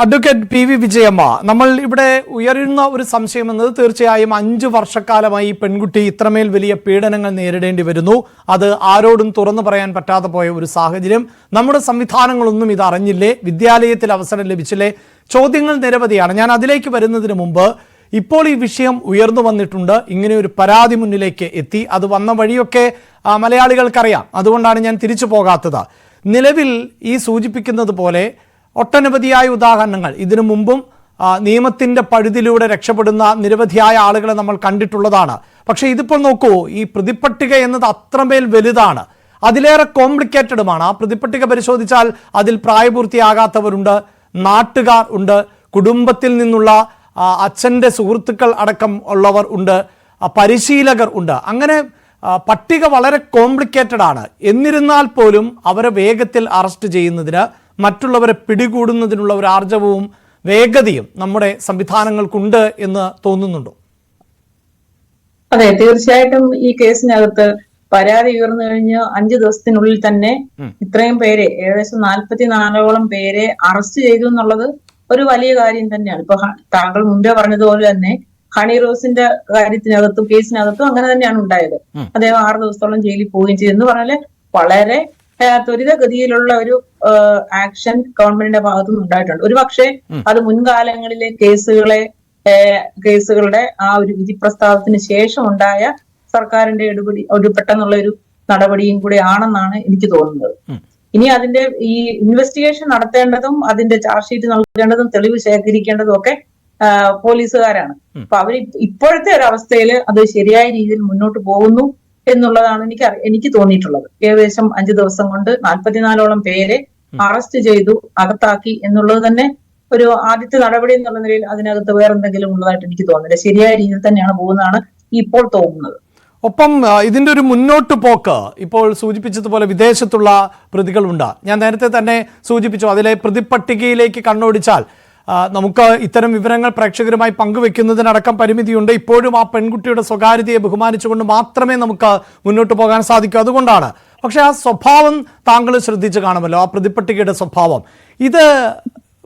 Advocate P V Vijayamma, നമ്മൾ ഇവിടെ ഉയരുന്ന ഒരു സംശയം എന്നത് തീർച്ചയായും 5 വർഷക്കാലമായി ഈ പെൺകുട്ടി ഇത്രമേൽ വലിയ പീഡനങ്ങൾ നേരിടേണ്ടി വരുന്നു. അത് ആരോടും തുറന്നു പറയാൻ പറ്റാതെ പോയ ഒരു സാഹചര്യം. നമ്മുടെ സംവിധാനങ്ങളൊന്നും ഇത് അറിഞ്ഞില്ലേ? വിദ്യാലയത്തിൽ അവസരം ലഭിച്ചില്ലേ? ചോദ്യങ്ങൾ നിരവധിയാണ്. ഞാൻ അതിലേക്ക് വരുന്നതിന് മുമ്പ് ഇപ്പോൾ ഈ വിഷയം ഉയർന്നു വന്നിട്ടുണ്ട്. ഇങ്ങനെ ഒരു പരാതി മുന്നിലേക്ക് എത്തി. അത് വന്ന വഴിയൊക്കെ മലയാളികൾക്കറിയാം. അതുകൊണ്ടാണ് ഞാൻ തിരിച്ചു പോകാത്തത്. നിലവിൽ ഈ സൂചിപ്പിക്കുന്നത് പോലെ ഒട്ടനവധിയായ ഉദാഹരണങ്ങൾ ഇതിനു മുമ്പും നിയമത്തിൻ്റെ പഴുതിലൂടെ രക്ഷപ്പെടുന്ന നിരവധിയായ ആളുകളെ നമ്മൾ കണ്ടിട്ടുള്ളതാണ്. പക്ഷേ ഇതിപ്പോൾ നോക്കൂ, ഈ പ്രതിപട്ടിക എന്നത് അത്രമേൽ വലുതാണ്, അതിലേറെ കോംപ്ലിക്കേറ്റഡുമാണ്. ആ പ്രതിപട്ടിക പരിശോധിച്ചാൽ അതിൽ പ്രായപൂർത്തിയാകാത്തവരുണ്ട്, നാട്ടുകാർ ഉണ്ട്, കുടുംബത്തിൽ നിന്നുള്ള അച്ഛൻ്റെ സുഹൃത്തുക്കൾ അടക്കം ഉള്ളവർ ഉണ്ട്, പരിശീലകർ ഉണ്ട്. അങ്ങനെ പട്ടിക വളരെ കോംപ്ലിക്കേറ്റഡ് ആണ്. എന്നിരുന്നാൽ പോലും അവരെ വേഗത്തിൽ അറസ്റ്റ് ചെയ്യുന്നതിന്, മറ്റുള്ളവരെ പിടികൂടുന്നതിനുള്ള ഒരു ആർജവവും വേഗതയും നമ്മുടെ സംവിധാനങ്ങൾക്കുണ്ട് എന്ന് തോന്നുന്നുണ്ടോ? അതെ, തീർച്ചയായിട്ടും ഈ കേസിനകത്ത് പരാതി ഉയർന്നു കഴിഞ്ഞ് 5 ദിവസത്തിനുള്ളിൽ തന്നെ ഇത്രയും പേരെ, ഏകദേശം 44ഓളം പേരെ അറസ്റ്റ് ചെയ്തു എന്നുള്ളത് ഒരു വലിയ കാര്യം തന്നെയാണ്. ഇപ്പൊ താങ്കൾ മുമ്പേ പറഞ്ഞതുപോലെ തന്നെ ഹണി റോസിന്റെ കാര്യത്തിനകത്തും കേസിനകത്തും അങ്ങനെ തന്നെയാണ് ഉണ്ടായത്. അദ്ദേഹം 6 ദിവസത്തോളം ജയിലിൽ പോവുകയും ചെയ്തെന്ന് പറഞ്ഞാല് വളരെ ത്വരിതഗതിയിലുള്ള ഒരു ആക്ഷൻ ഗവൺമെന്റിന്റെ ഭാഗത്തുനിന്ന് ഉണ്ടായിട്ടുണ്ട്. ഒരു പക്ഷേ അത് മുൻകാലങ്ങളിലെ കേസുകളുടെ ആ ഒരു വിധി പ്രസ്താവത്തിന് ശേഷം ഉണ്ടായ സർക്കാരിന്റെ പെട്ടെന്നുള്ള ഒരു നടപടിയും കൂടെ ആണെന്നാണ് എനിക്ക് തോന്നുന്നത്. ഇനി അതിന്റെ ഈ ഇൻവെസ്റ്റിഗേഷൻ നടത്തേണ്ടതും അതിന്റെ ചാർജ് ഷീറ്റ് നൽകേണ്ടതും തെളിവ് ശേഖരിക്കേണ്ടതും ഒക്കെ പോലീസുകാരാണ്. അപ്പൊ അവർ ഇപ്പോഴത്തെ ഒരു അവസ്ഥയിൽ അത് ശരിയായ രീതിയിൽ മുന്നോട്ട് പോകുന്നു എന്നുള്ളതാണ് എനിക്ക് തോന്നിയിട്ടുള്ളത്. ഏകദേശം 5 ദിവസം കൊണ്ട് 44ഓളം പേരെ അറസ്റ്റ് ചെയ്തു, അകത്താക്കി എന്നുള്ളത് തന്നെ ഒരു ആദ്യത്തെ നടപടി എന്നുള്ള നിലയിൽ അതിനകത്ത് വേറെന്തെങ്കിലും ഉള്ളതായിട്ട് എനിക്ക് തോന്നുന്നില്ല. ശരിയായ രീതിയിൽ തന്നെയാണ് പോകുന്നതാണ് ഇപ്പോൾ തോന്നുന്നത്. ഒപ്പം ഇതിൻ്റെ ഒരു മുന്നോട്ട് പോക്ക് ഇപ്പോൾ സൂചിപ്പിച്ചതുപോലെ വിദേശത്തുള്ള പ്രതികളുണ്ട്. ഞാൻ നേരത്തെ തന്നെ സൂചിപ്പിച്ചു, അതിലെ പ്രതിപട്ടികയിലേക്ക് കണ്ണോടിച്ചാൽ നമുക്ക് ഇത്തരം വിവരങ്ങൾ പ്രേക്ഷകരുമായി പങ്കുവെക്കുന്നതിനടക്കം പരിമിതിയുണ്ട്. ഇപ്പോഴും ആ പെൺകുട്ടിയുടെ സ്വകാര്യതയെ ബഹുമാനിച്ചുകൊണ്ട് മാത്രമേ നമുക്ക് മുന്നോട്ട് പോകാൻ സാധിക്കൂ. അതുകൊണ്ടാണ്. പക്ഷേ ആ സ്വഭാവം താങ്കൾ ശ്രദ്ധിച്ച് കാണുമല്ലോ, ആ പ്രതിപട്ടികയുടെ സ്വഭാവം. ഇത്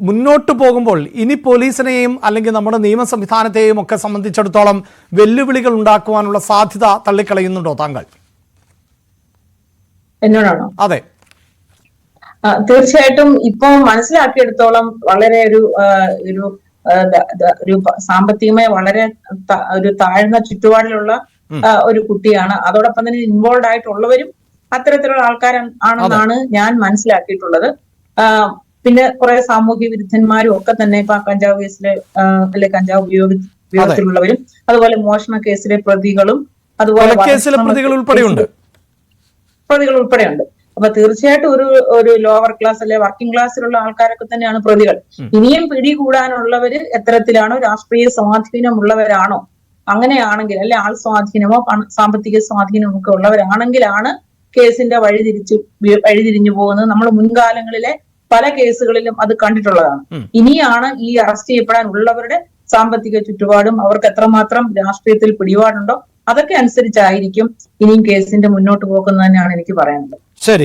മുന്നോട്ട് പോകുമ്പോൾ ഇനി പോലീസിനെയും അല്ലെങ്കിൽ നമ്മുടെ നിയമ സംവിധാനത്തെയും ഒക്കെ സംബന്ധിച്ചിടത്തോളം വെല്ലുവിളികൾ ഉണ്ടാക്കുവാനുള്ള സാധ്യത തള്ളിക്കളയുന്നുണ്ടോ താങ്കൾ? എന്നോടാണോ? അതെ, തീർച്ചയായിട്ടും ഇപ്പൊ മനസ്സിലാക്കിയെടുത്തോളം വളരെ ഒരു സാമ്പത്തികമായി വളരെ ഒരു താഴ്ന്ന ചുറ്റുപാടിലുള്ള ഒരു കുട്ടിയാണ്. അതോടൊപ്പം തന്നെ ഇൻവോൾവ് ആയിട്ടുള്ളവരും അത്തരത്തിലുള്ള ആൾക്കാരാണെന്നാണ് ഞാൻ മനസ്സിലാക്കിയിട്ടുള്ളത്. പിന്നെ കുറെ സാമൂഹ്യ വിരുദ്ധന്മാരും ഒക്കെ തന്നെ ഇപ്പൊ കഞ്ചാവ് കേസിലെ കഞ്ചാവ് ഉപയോഗത്തിലുള്ളവരും, അതുപോലെ മോഷണ കേസിലെ പ്രതികളും, അതുപോലെ പ്രതികൾ ഉൾപ്പെടെയുണ്ട്. അപ്പൊ തീർച്ചയായിട്ടും ഒരു ലോവർ ക്ലാസ് അല്ലെ വർക്കിംഗ് ക്ലാസ്സിലുള്ള ആൾക്കാരൊക്കെ തന്നെയാണ് പ്രതികൾ. ഇനിയും പിടികൂടാനുള്ളവര് എത്തരത്തിലാണോ, രാഷ്ട്രീയ സ്വാധീനമുള്ളവരാണോ, അങ്ങനെയാണെങ്കിൽ അല്ലെ ആൾ സ്വാധീനമോ സാമ്പത്തിക സ്വാധീനമോ ഒക്കെ ഉള്ളവരാണെങ്കിലാണ് കേസിന്റെ വഴിതിരിഞ്ഞു പോകുന്നത്. നമ്മൾ മുൻകാലങ്ങളിലെ പല കേസുകളിലും അത് കണ്ടിട്ടുള്ളതാണ്. ഇനിയാണ് ഈ അറസ്റ്റ് ചെയ്യപ്പെടാനുള്ളവരുടെ സാമ്പത്തിക ചുറ്റുപാടും അവർക്ക് എത്രമാത്രം രാഷ്ട്രീയത്തിൽ പിടിപാടുണ്ടോ അതൊക്കെ അനുസരിച്ചായിരിക്കും ഇനിയും കേസിന്റെ മുന്നോട്ട് പോകുന്നത് തന്നെയാണ് എനിക്ക് പറയാനുള്ളത്. ശരി.